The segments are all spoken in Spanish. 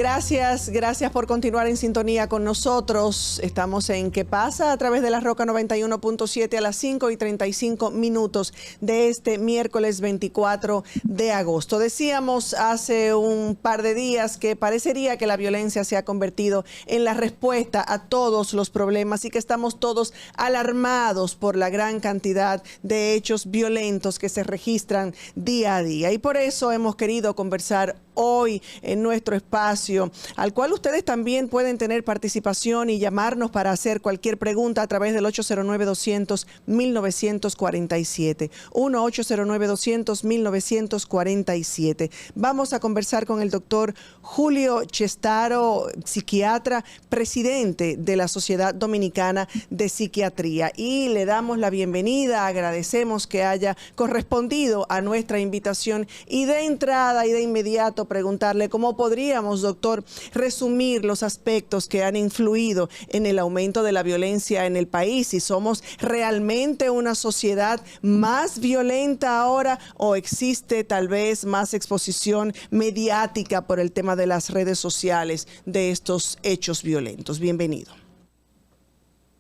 Gracias por continuar en sintonía con nosotros. Estamos en ¿Qué pasa? A través de la Roca 91.7 a las 5:35 de este miércoles 24 de agosto. Decíamos hace un par de días que parecería que la violencia se ha convertido en la respuesta a todos los problemas y que estamos todos alarmados por la gran cantidad de hechos violentos que se registran día a día. Y por eso hemos querido conversar hoy en nuestro espacio, al cual ustedes también pueden tener participación y llamarnos para hacer cualquier pregunta a través del 809-200-1947. 1-809-200-1947. Vamos a conversar con el doctor Julio Chestaro, psiquiatra, presidente de la Sociedad Dominicana de Psiquiatría. Y le damos la bienvenida, agradecemos que haya correspondido a nuestra invitación y de entrada y de inmediato preguntarle cómo podríamos, doctor, resumir los aspectos que han influido en el aumento de la violencia en el país. Si somos realmente una sociedad más violenta ahora o existe tal vez más exposición mediática por el tema de las redes sociales de estos hechos violentos. Bienvenido.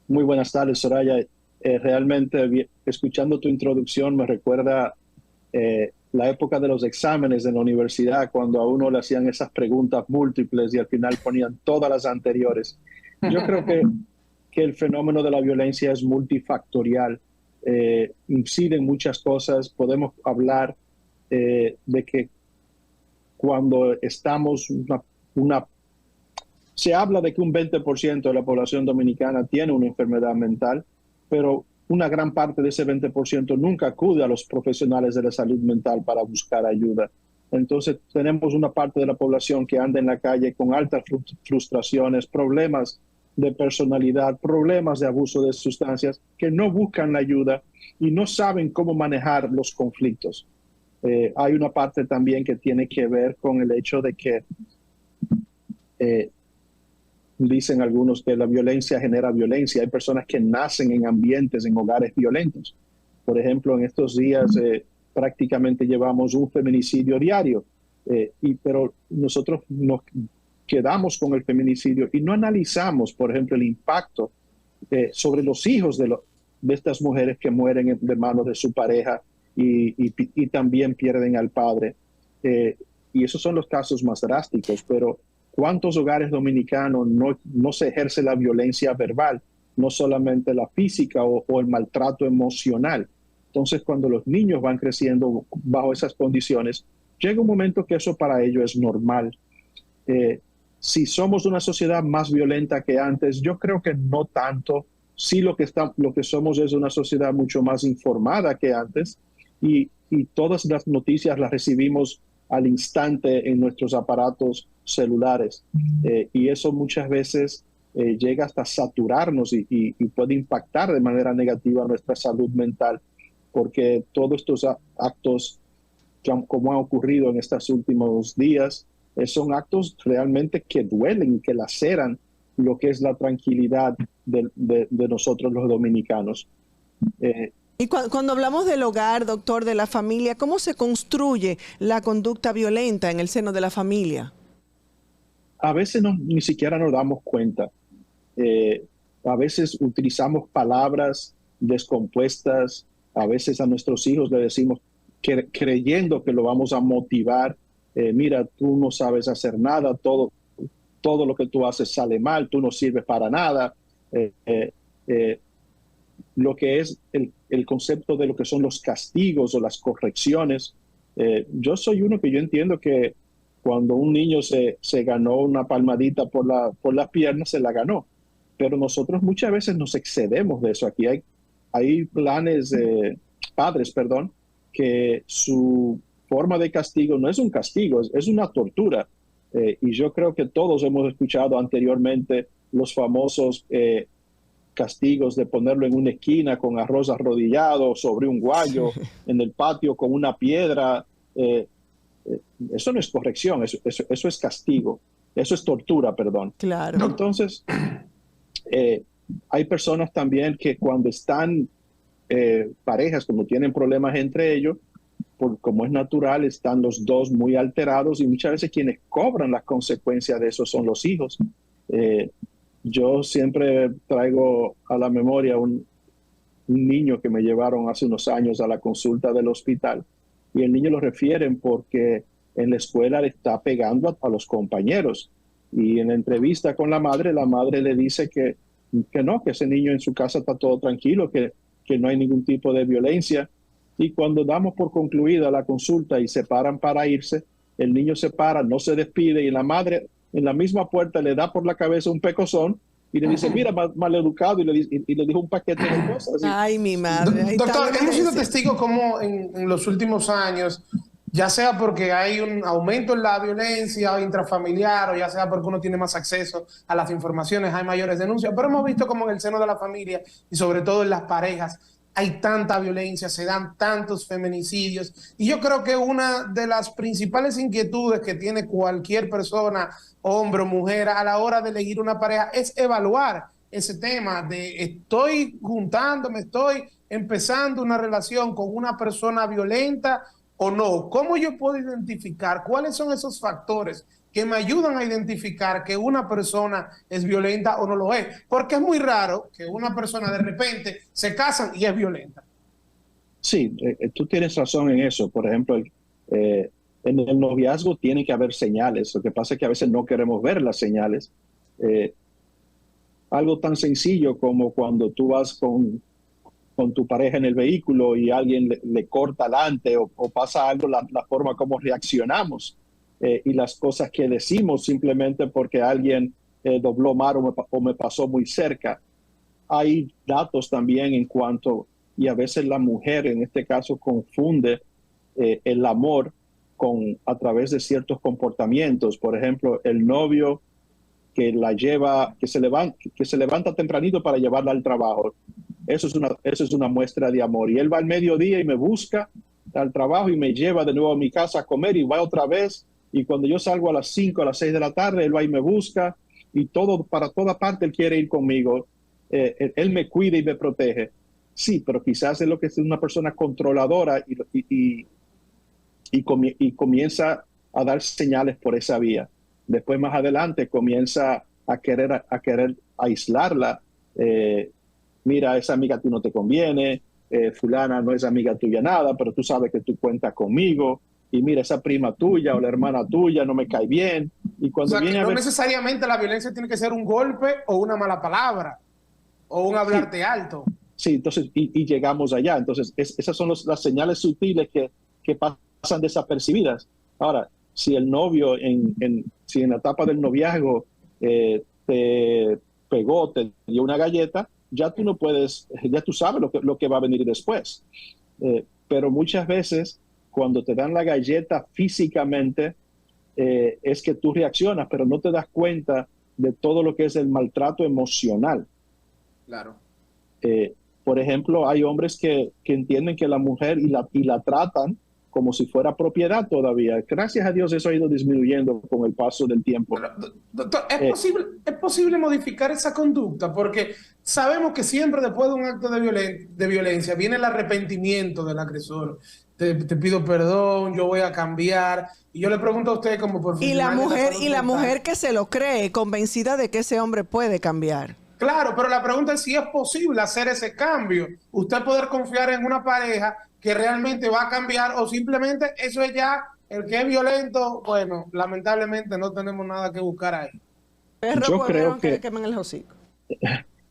Muy buenas tardes, Soraya. Realmente, escuchando tu introducción, me recuerda la época de los exámenes en la universidad, cuando a uno le hacían esas preguntas múltiples y al final ponían todas las anteriores. Yo creo que el fenómeno de la violencia es multifactorial, incide en muchas cosas. Podemos hablar de que cuando estamos se habla de que un 20% de la población dominicana tiene una enfermedad mental, pero una gran parte de ese 20% nunca acude a los profesionales de la salud mental para buscar ayuda. Entonces tenemos una parte de la población que anda en la calle con altas frustraciones, problemas de personalidad, problemas de abuso de sustancias, que no buscan la ayuda y no saben cómo manejar los conflictos. Hay una parte también que tiene que ver con el hecho de que dicen algunos que la violencia genera violencia. Hay personas que nacen en ambientes, en hogares violentos. Por ejemplo, en estos días prácticamente llevamos un feminicidio diario, pero nosotros nos quedamos con el feminicidio y no analizamos, por ejemplo, el impacto sobre los hijos de estas mujeres que mueren de manos de su pareja y también pierden al padre. Y esos son los casos más drásticos, pero ¿cuántos hogares dominicanos no se ejerce la violencia verbal, no solamente la física o el maltrato emocional? Entonces, cuando los niños van creciendo bajo esas condiciones, llega un momento que eso para ellos es normal. Si somos una sociedad más violenta que antes, yo creo que no tanto. Sí, lo que somos es una sociedad mucho más informada que antes y todas las noticias las recibimos al instante en nuestros aparatos celulares. Y eso muchas veces llega hasta saturarnos y puede impactar de manera negativa nuestra salud mental, porque todos estos actos como han ocurrido en estos últimos días son actos realmente que duelen y que laceran lo que es la tranquilidad de nosotros los dominicanos. Y cuando hablamos del hogar, doctor, de la familia, ¿cómo se construye la conducta violenta en el seno de la familia? A veces ni siquiera nos damos cuenta. A veces utilizamos palabras descompuestas. A veces a nuestros hijos le decimos, creyendo que lo vamos a motivar, mira, tú no sabes hacer nada, todo lo que tú haces sale mal, tú no sirves para nada. Lo que es el concepto de lo que son los castigos o las correcciones. Yo soy uno que yo entiendo que cuando un niño se ganó una palmadita por las piernas, se la ganó. Pero nosotros muchas veces nos excedemos de eso. Aquí hay padres, que su forma de castigo no es un castigo, es una tortura. Y yo creo que todos hemos escuchado anteriormente los famosos castigos de ponerlo en una esquina con arroz arrodillado sobre un guayo, en el patio con una piedra. Eso no es corrección, eso es castigo, eso es tortura, perdón. Claro. Entonces, hay personas también que cuando están parejas, como tienen problemas entre ellos, como es natural, están los dos muy alterados y muchas veces quienes cobran las consecuencias de eso son los hijos. Yo siempre traigo a la memoria un niño que me llevaron hace unos años a la consulta del hospital y el niño lo refieren porque en la escuela le está pegando a los compañeros. Y en la entrevista con la madre le dice que no, que ese niño en su casa está todo tranquilo, que no hay ningún tipo de violencia. Y cuando damos por concluida la consulta y se paran para irse, el niño se para, no se despide y la madre en la misma puerta le da por la cabeza un pecozón y le dice, mira, mal educado, y le dijo un paquete de cosas. Ay, mi madre. Doctor, hemos sido testigos como en los últimos años, ya sea porque hay un aumento en la violencia intrafamiliar o ya sea porque uno tiene más acceso a las informaciones, hay mayores denuncias, pero hemos visto como en el seno de la familia y sobre todo en las parejas hay tanta violencia, se dan tantos feminicidios y yo creo que una de las principales inquietudes que tiene cualquier persona, hombre o mujer, a la hora de elegir una pareja es evaluar ese tema de estoy juntándome, estoy empezando una relación con una persona violenta o no. ¿Cómo yo puedo identificar cuáles son esos factores que me ayudan a identificar que una persona es violenta o no lo es? Porque es muy raro que una persona de repente se casan y es violenta. Sí, tú tienes razón en eso. Por ejemplo, en el noviazgo tiene que haber señales. Lo que pasa es que a veces no queremos ver las señales. Algo tan sencillo como cuando tú vas con tu pareja en el vehículo y alguien le corta delante o pasa algo, la forma como reaccionamos y las cosas que decimos simplemente porque alguien dobló mal o me pasó muy cerca. Hay datos también en cuanto, y a veces la mujer en este caso confunde el amor a través de ciertos comportamientos. Por ejemplo, el novio que la lleva, que se levanta tempranito para llevarla al trabajo. Eso es una muestra de amor. Y él va al mediodía y me busca al trabajo y me lleva de nuevo a mi casa a comer y va otra vez. Y cuando yo salgo a las 5, a las 6 de la tarde, él va y me busca y para toda parte él quiere ir conmigo. Él me cuida y me protege. Sí, pero quizás es lo que es una persona controladora y comienza a dar señales por esa vía. Después más adelante comienza a querer aislarla. Mira, esa amiga a ti no te conviene, fulana no es amiga tuya nada, pero tú sabes que tú cuentas conmigo. Y mira, esa prima tuya o la hermana tuya no me cae bien. Y cuando viene no necesariamente la violencia tiene que ser un golpe o una mala palabra o un hablarte alto. Sí, entonces, y llegamos allá. Entonces, esas son las señales sutiles que pasan desapercibidas. Ahora, si el novio, si en la etapa del noviazgo te pegó, te dio una galleta, ya tú no puedes, ya tú sabes lo que va a venir después. Pero muchas veces, cuando te dan la galleta físicamente, es que tú reaccionas, pero no te das cuenta de todo lo que es el maltrato emocional. Claro. Por ejemplo, hay hombres que entienden que la mujer y la tratan como si fuera propiedad todavía. Gracias a Dios eso ha ido disminuyendo con el paso del tiempo. Pero, doctor, ¿es posible modificar esa conducta? Porque sabemos que siempre después de un acto de violencia viene el arrepentimiento del agresor. Te pido perdón, yo voy a cambiar. Y yo le pregunto a usted como profesional. Y la mujer que se lo cree, convencida de que ese hombre puede cambiar. Claro, pero la pregunta es si es posible hacer ese cambio. Usted poder confiar en una pareja que realmente va a cambiar o simplemente eso es ya el que es violento. Bueno, lamentablemente no tenemos nada que buscar ahí. Yo creo que quemen el hocico.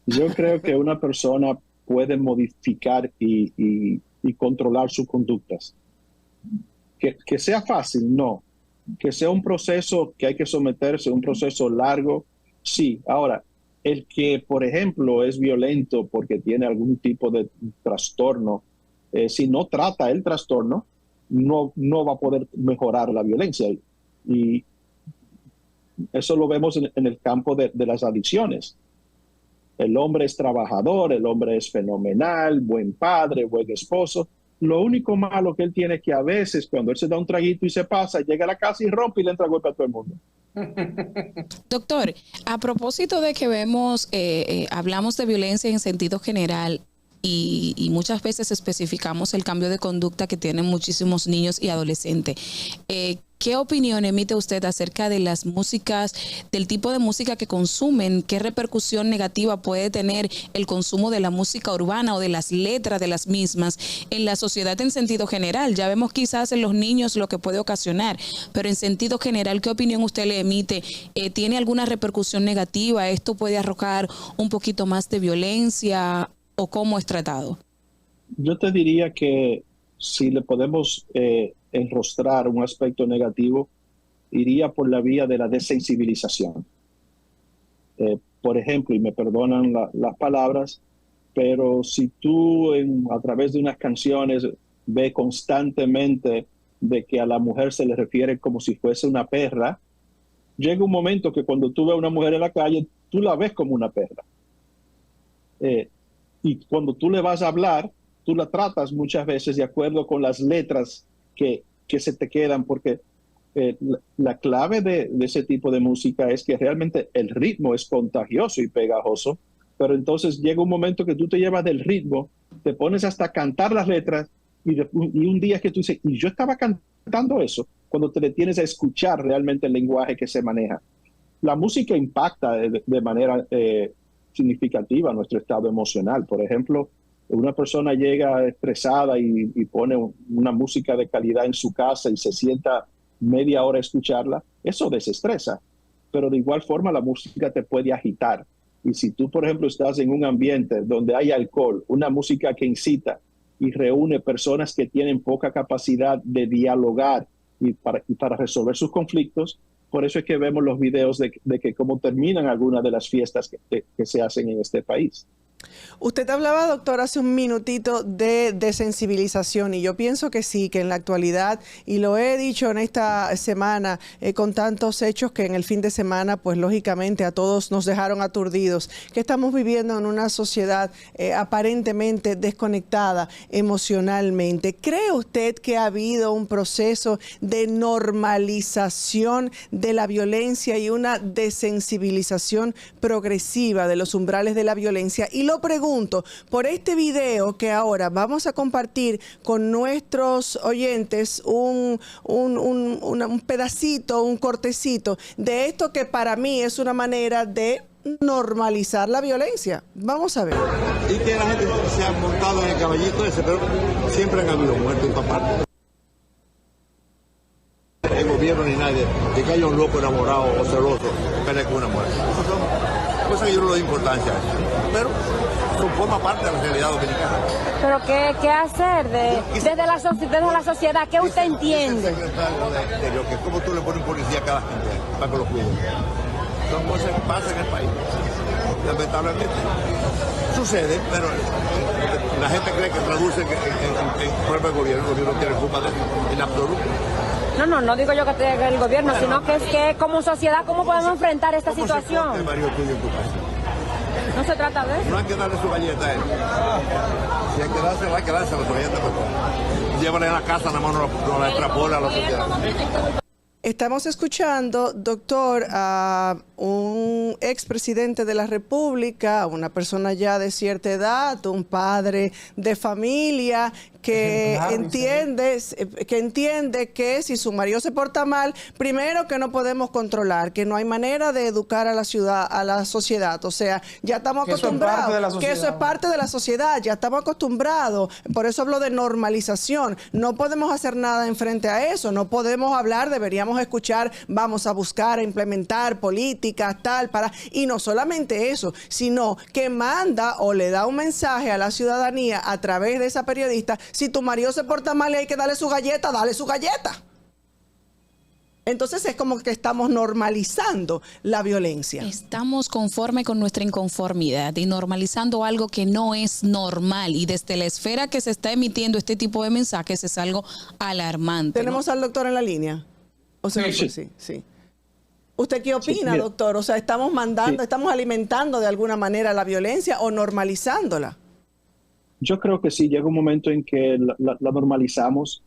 Yo creo que una persona puede modificar y controlar sus conductas. Que sea fácil, no. Que sea un proceso que hay que someterse, un proceso largo, sí. Ahora, el que, por ejemplo, es violento porque tiene algún tipo de trastorno, si no trata el trastorno, no va a poder mejorar la violencia. Y eso lo vemos en el campo de las adicciones. El hombre es trabajador, el hombre es fenomenal, buen padre, buen esposo. Lo único malo que él tiene es que a veces cuando él se da un traguito y se pasa, llega a la casa y rompe y le entra golpe a todo el mundo. Doctor, a propósito de que hablamos de violencia en sentido general, y muchas veces especificamos el cambio de conducta que tienen muchísimos niños y adolescentes. ¿Qué opinión emite usted acerca de las músicas, del tipo de música que consumen? ¿Qué repercusión negativa puede tener el consumo de la música urbana o de las letras de las mismas en la sociedad en sentido general? Ya vemos quizás en los niños lo que puede ocasionar, pero en sentido general, ¿qué opinión usted le emite? ¿Tiene alguna repercusión negativa? ¿Esto puede arrojar un poquito más de violencia o cómo es tratado? Yo te diría que si le podemos enrostrar un aspecto negativo, iría por la vía de la desensibilización. Por ejemplo, y me perdonan las palabras, pero si tú a través de unas canciones ves constantemente de que a la mujer se le refiere como si fuese una perra, llega un momento que cuando tú ves a una mujer en la calle, tú la ves como una perra. Y cuando tú le vas a hablar, tú la tratas muchas veces de acuerdo con las letras que se te quedan, porque la clave de ese tipo de música es que realmente el ritmo es contagioso y pegajoso, pero entonces llega un momento que tú te llevas del ritmo, te pones hasta a cantar las letras y un día que tú dices, y yo estaba cantando eso, cuando te detienes a escuchar realmente el lenguaje que se maneja. La música impacta de manera significativa nuestro estado emocional. Por ejemplo, una persona llega estresada y pone una música de calidad en su casa y se sienta media hora a escucharla, eso desestresa. Pero de igual forma la música te puede agitar. Y si tú, por ejemplo, estás en un ambiente donde hay alcohol, una música que incita y reúne personas que tienen poca capacidad de dialogar y para resolver sus conflictos, por eso es que vemos los videos de que cómo terminan algunas de las fiestas que se hacen en este país. Usted hablaba, doctor, hace un minutito de desensibilización y yo pienso que sí, que en la actualidad, y lo he dicho en esta semana con tantos hechos que en el fin de semana, pues lógicamente a todos nos dejaron aturdidos, que estamos viviendo en una sociedad aparentemente desconectada emocionalmente. ¿Cree usted que ha habido un proceso de normalización de la violencia y una desensibilización progresiva de los umbrales de la violencia? Y lo pregunto por este video que ahora vamos a compartir con nuestros oyentes, un pedacito, un cortecito de esto que para mí es una manera de normalizar la violencia. Vamos a ver. Y que la gente se ha montado en el caballito ese, pero siempre han habido muertos en todas partes. El gobierno ni nadie, de que haya un loco enamorado o celoso, pelea con una muerte. Esas son cosas que yo no le doy importancia, pero forma parte de la realidad dominicana. ¿Pero qué hacer desde la sociedad? ¿Qué usted entiende? El secretario de Exterior, que como tú le pones un policía a cada gente para que lo cuide. Son cosas que pasan en el país. Lamentablemente sucede, pero la gente cree que traduce en prueba del gobierno. El gobierno tiene culpa de eso, en absoluto. No digo yo que tenga el gobierno, sino que es que como sociedad, ¿cómo podemos enfrentar esta situación? El marido tuyo en tu casa. No se trata de eso. No hay que darle su galleta a él. Si hay que dársela, hay que dársela su galleta. Llévale a la casa, nada más no la extrapola a la sociedad. Estamos escuchando, doctor, a un expresidente de la República, una persona ya de cierta edad, un padre de familia que entiende que si su marido se porta mal, primero que no podemos controlar, que no hay manera de educar a la ciudad, a la sociedad. O sea, ya estamos acostumbrados, que eso es parte de la sociedad, ya estamos acostumbrados. Por eso hablo de normalización. No podemos hacer nada en frente a eso, no podemos hablar, deberíamos escuchar, vamos a buscar, a implementar políticas, tal, para... Y no solamente eso, sino que manda o le da un mensaje a la ciudadanía a través de esa periodista: si tu marido se porta mal y hay que darle su galleta, dale su galleta. Entonces es como que estamos normalizando la violencia. Estamos conforme con nuestra inconformidad y normalizando algo que no es normal. Y desde la esfera que se está emitiendo este tipo de mensajes es algo alarmante. ¿Tenemos al doctor en la línea? O sea, sí. ¿Usted qué opina, doctor? O sea, ¿estamos mandando, estamos alimentando de alguna manera la violencia o normalizándola? Yo creo que sí, llega un momento en que la normalizamos.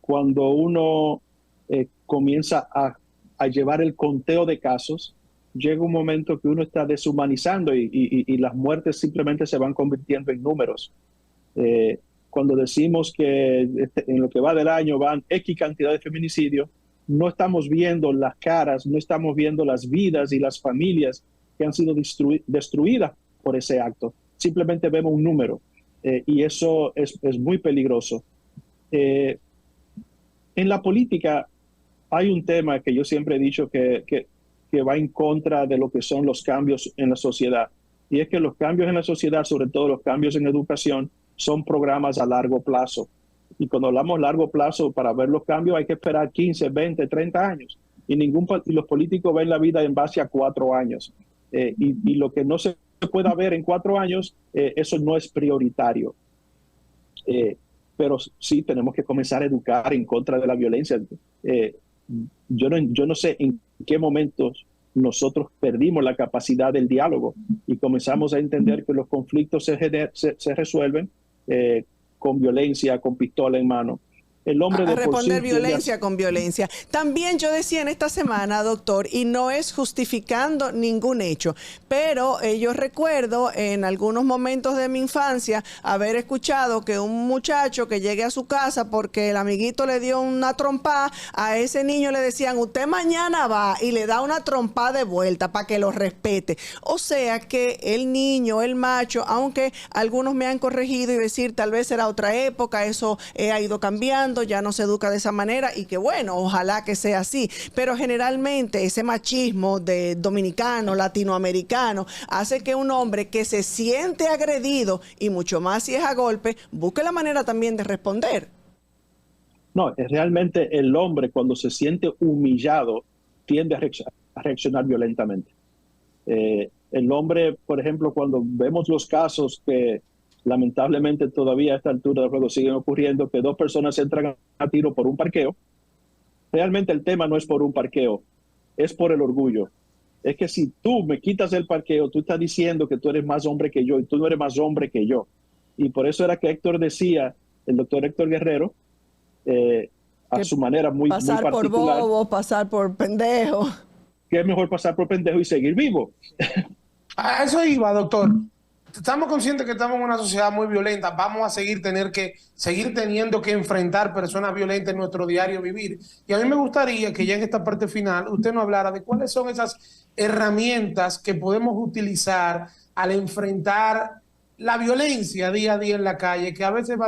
Cuando uno comienza a llevar el conteo de casos, llega un momento que uno está deshumanizando y las muertes simplemente se van convirtiendo en números. Cuando decimos que en lo que va del año van X cantidad de feminicidios, no estamos viendo las caras, no estamos viendo las vidas y las familias que han sido destruidas por ese acto. Simplemente vemos un número y eso es muy peligroso. En la política hay un tema que yo siempre he dicho que va en contra de lo que son los cambios en la sociedad. Y es que los cambios en la sociedad, sobre todo los cambios en educación, son programas a largo plazo. Y cuando hablamos largo plazo, para ver los cambios hay que esperar 15, 20, 30 años. Y los políticos ven la vida en base a 4 años. Y lo que no se pueda ver en 4 años, eso no es prioritario. Pero sí tenemos que comenzar a educar en contra de la violencia. Yo no sé en qué momentos nosotros perdimos la capacidad del diálogo y comenzamos a entender que los conflictos se resuelven con violencia, con pistola en mano. El hombre de responder violencia con violencia. También yo decía en esta semana, doctor, y no es justificando ningún hecho, pero yo recuerdo en algunos momentos de mi infancia haber escuchado que un muchacho que llegue a su casa porque el amiguito le dio una trompada, a ese niño le decían, usted mañana va, y le da una trompada de vuelta para que lo respete. O sea que el niño, el macho, aunque algunos me han corregido y decir tal vez era otra época, eso ha ido cambiando, ya no se educa de esa manera, y que bueno, ojalá que sea así, pero generalmente ese machismo de dominicano, latinoamericano, hace que un hombre que se siente agredido, y mucho más si es a golpe, busque la manera también de responder. No, es realmente el hombre cuando se siente humillado tiende a reaccionar violentamente. El hombre, por ejemplo, cuando vemos los casos que lamentablemente todavía a esta altura del juego siguen ocurriendo, que 2 personas entran a tiro por un parqueo. Realmente el tema no es por un parqueo, es por el orgullo. Es que si tú me quitas el parqueo, tú estás diciendo que tú eres más hombre que yo y tú no eres más hombre que yo. Y por eso era que Héctor decía, el doctor Héctor Guerrero, a su manera muy particular. Pasar por bobo, pasar por pendejo. Que es mejor pasar por pendejo y seguir vivo. A eso iba, doctor. Estamos conscientes que estamos en una sociedad muy violenta. Vamos a seguir teniendo que enfrentar personas violentas en nuestro diario vivir. Y a mí me gustaría que ya en esta parte final usted nos hablara de cuáles son esas herramientas que podemos utilizar al enfrentar la violencia día a día en la calle, que a veces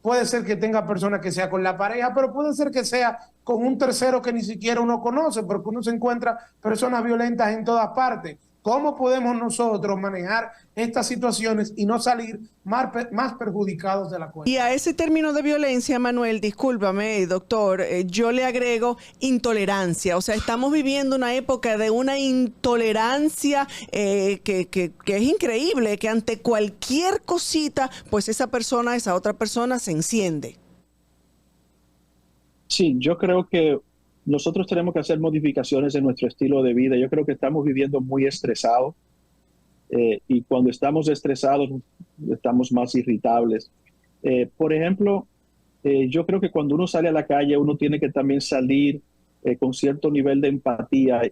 puede ser que tenga personas que sea con la pareja, pero puede ser que sea con un tercero que ni siquiera uno conoce, porque uno se encuentra personas violentas en todas partes. ¿Cómo podemos nosotros manejar estas situaciones y no salir más perjudicados de la cuenta? Y a ese término de violencia, Manuel, discúlpame, doctor, yo le agrego intolerancia. O sea, estamos viviendo una época de una intolerancia que es increíble, que ante cualquier cosita, pues esa otra persona se enciende. Sí, yo creo que nosotros tenemos que hacer modificaciones en nuestro estilo de vida. Yo creo que estamos viviendo muy estresados y cuando estamos estresados estamos más irritables. Por ejemplo, yo creo que cuando uno sale a la calle uno tiene que también salir con cierto nivel de empatía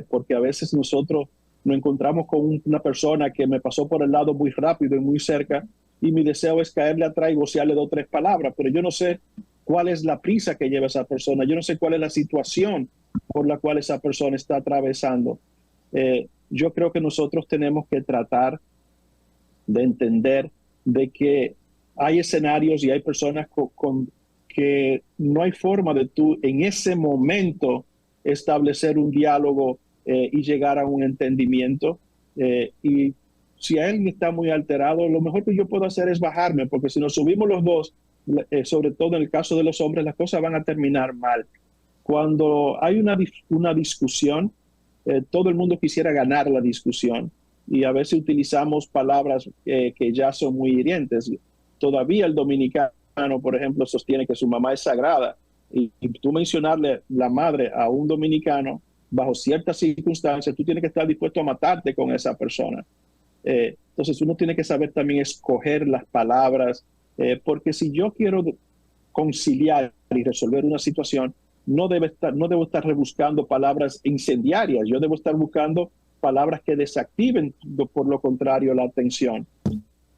porque a veces nosotros nos encontramos con una persona que me pasó por el lado muy rápido y muy cerca y mi deseo es caerle atrás y vocearle 2 o 3 palabras, pero yo no sé cuál es la prisa que lleva esa persona. Yo no sé cuál es la situación por la cual esa persona está atravesando. Yo creo que nosotros tenemos que tratar de entender de que hay escenarios y hay personas que no hay forma de tú en ese momento establecer un diálogo y llegar a un entendimiento. Y si alguien está muy alterado, lo mejor que yo puedo hacer es bajarme, porque si nos subimos los dos, sobre todo en el caso de los hombres, las cosas van a terminar mal. Cuando hay una discusión, todo el mundo quisiera ganar la discusión y a veces utilizamos palabras que ya son muy hirientes. Todavía el dominicano, por ejemplo, sostiene que su mamá es sagrada y tú mencionarle la madre a un dominicano bajo ciertas circunstancias, tú tienes que estar dispuesto a matarte con esa persona. Entonces uno tiene que saber también escoger las palabras, porque si yo quiero conciliar y resolver una situación, no debo estar rebuscando palabras incendiarias. Yo debo estar buscando palabras que desactiven, por lo contrario, la atención.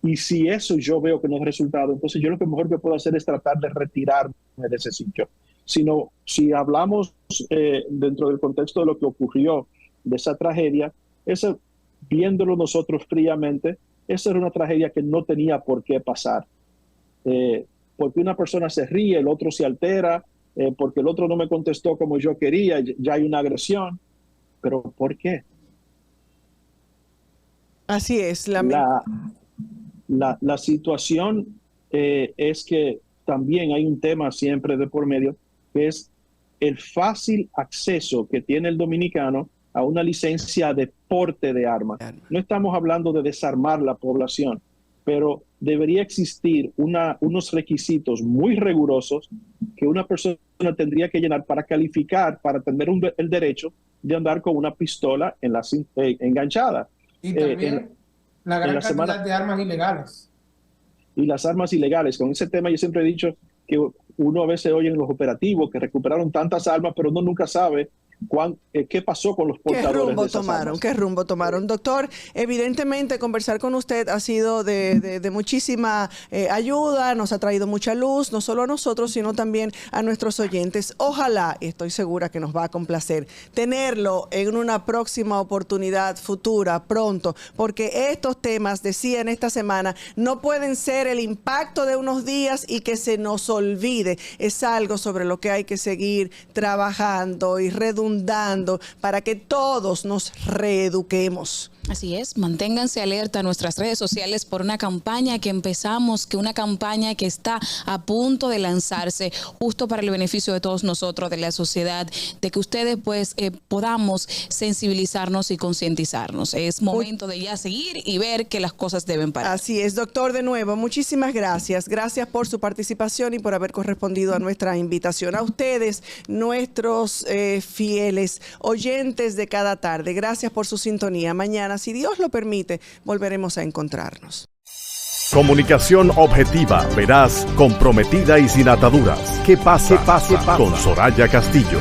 Y si eso yo veo que no es resultado, entonces yo lo que mejor que puedo hacer es tratar de retirarme de ese sitio. Si hablamos dentro del contexto de lo que ocurrió, de esa tragedia, viéndolo nosotros fríamente, esa era una tragedia que no tenía por qué pasar. Porque una persona se ríe, el otro se altera, porque el otro no me contestó como yo quería, ya hay una agresión. ¿Pero por qué? Así es. La situación es que también hay un tema siempre de por medio, que es el fácil acceso que tiene el dominicano a una licencia de porte de armas. No estamos hablando de desarmar la población, pero debería existir unos requisitos muy rigurosos que una persona tendría que llenar para calificar, para tener el derecho de andar con una pistola enganchada. Y también la gran cantidad de armas ilegales. Y las armas ilegales. Con ese tema yo siempre he dicho que uno a veces oye en los operativos que recuperaron tantas armas, pero uno nunca sabe qué pasó con los portadores de esas armas. ¿Qué rumbo tomaron? Doctor, evidentemente conversar con usted ha sido de muchísima ayuda, nos ha traído mucha luz, no solo a nosotros, sino también a nuestros oyentes. Ojalá, y estoy segura que nos va a complacer, tenerlo en una próxima oportunidad futura, pronto, porque estos temas, decían esta semana, no pueden ser el impacto de unos días y que se nos olvide. Es algo sobre lo que hay que seguir trabajando y redundando para que todos nos reeduquemos. Así es, manténganse alerta a nuestras redes sociales por una campaña que empezamos, una campaña que está a punto de lanzarse justo para el beneficio de todos nosotros, de la sociedad, de que ustedes pues podamos sensibilizarnos y concientizarnos. Es momento de ya seguir y ver que las cosas deben parar. Así es, doctor, de nuevo, muchísimas gracias. Gracias por su participación y por haber correspondido a nuestra invitación. A ustedes, nuestros fieles oyentes de cada tarde, gracias por su sintonía. Mañana, si Dios lo permite, volveremos a encontrarnos. Comunicación objetiva, veraz, comprometida y sin ataduras. Que pase con Soraya Castillo.